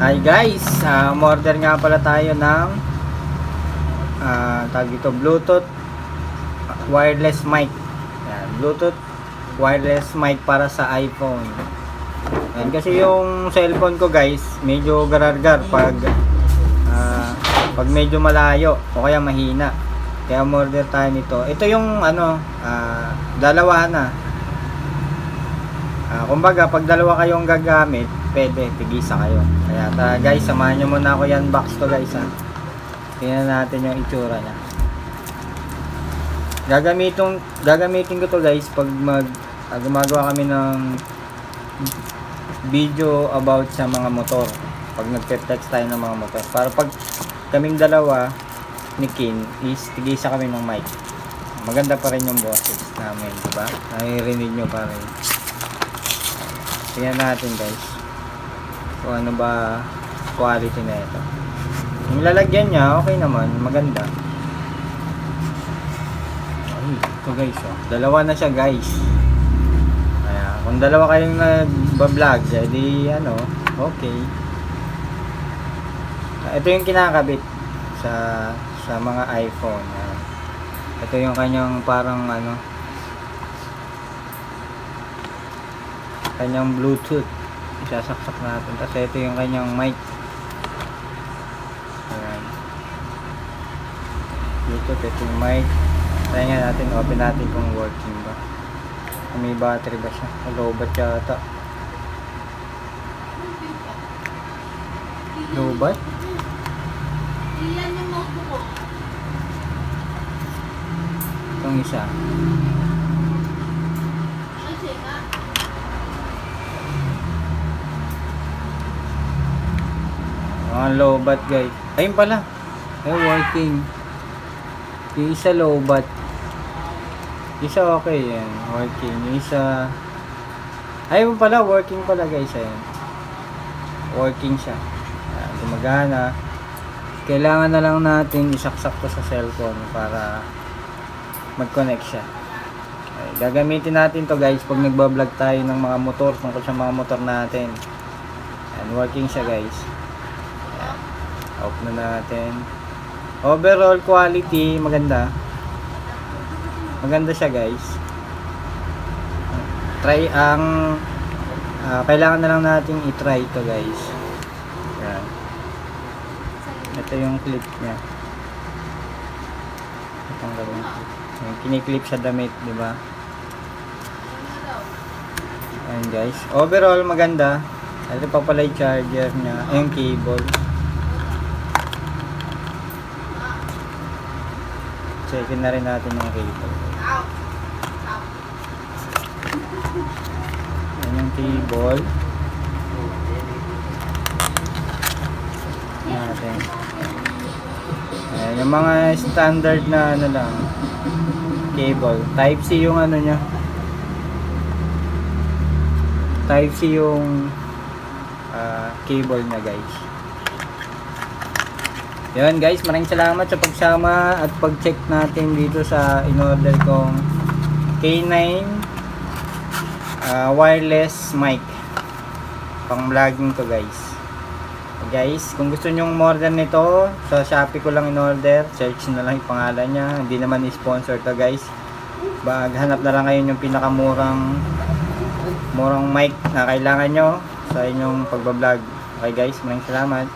Hi guys, order nga pala tayo ng tawag dito, Bluetooth wireless mic. Yan, Bluetooth wireless mic para sa iPhone. Yan, kasi yung cellphone ko guys, medyo garargar pag medyo malayo o kaya mahina. Kaya order tayo nito. Ito yung dalawa na. Kumbaga, pag dalawa kayong gagamit, pwede, tigisa kayo. Kaya guys, samahan nyo muna ako yan box to guys ha. Tingnan natin yung itsura nya. Gagamitin ko to guys pag gumagawa kami ng video about sa mga motor. Pag nagte-text tayo ng mga motor. Para pag kaming dalawa ni Kin is tigisa kami ng mic. Maganda pa rin yung boses namin, diba? Naririnig nyo pa rin. Tingnan natin guys kung ano ba quality na ito. Yung lalagyan niya okay naman, maganda. Ay, ito guys oh. Dalawa na siya guys. Kaya kung dalawa kayong nagba-vlog, edi okay. Ito yung kinakabit sa mga iPhone. Ito yung kanyang parang kanyang Bluetooth, isasaksak natin. Kasi ito yung kanyang mic. Ayan. Bluetooth, ito yung mic. Try nga natin, open natin kung working ba. Kung may battery ba siya. Low-bat yata. Low-bat? Itong isa. Low bat guys. Ayun pala. Ay working. Yung isa low bat. Isa okay yan. Working. Yung isa ayun pala. Working pala guys. Ayun. Working siya. Gumagana. Kailangan na lang natin isaksak to sa cellphone para mag-connect siya. Okay. Gagamitin natin to guys pag nagbablog tayo ng mga motor. Tungkol sa mga motor natin. And working siya guys. Off na natin. Overall quality maganda. Maganda siya guys. Try kailangan na lang natin i-try ito guys. Yan. Ito yung clip niya. Itong gawin. Yung kiniklip sa damit, di ba? Ayan guys. Overall maganda. Ito pa pala yung charger niya, yung cable. Checkin na rin natin yung cable. Ayan yung cable. Natin. Ayan yung mga standard na lang cable. Type C yung nya. Type C yung cable na guys. Yan guys, maraming salamat sa pagsama at pag-check natin dito sa in-order kong K9 wireless mic. Pang vlogging to guys. Guys, kung gusto nyong order nito, sa Shopee ko lang in-order. Search na lang yung pangalan niya. Hindi naman i-sponsor to guys. Maghanap na lang kayo yung pinakamurang mic na kailangan nyo sa inyong pagbablog. Okay guys, maraming salamat.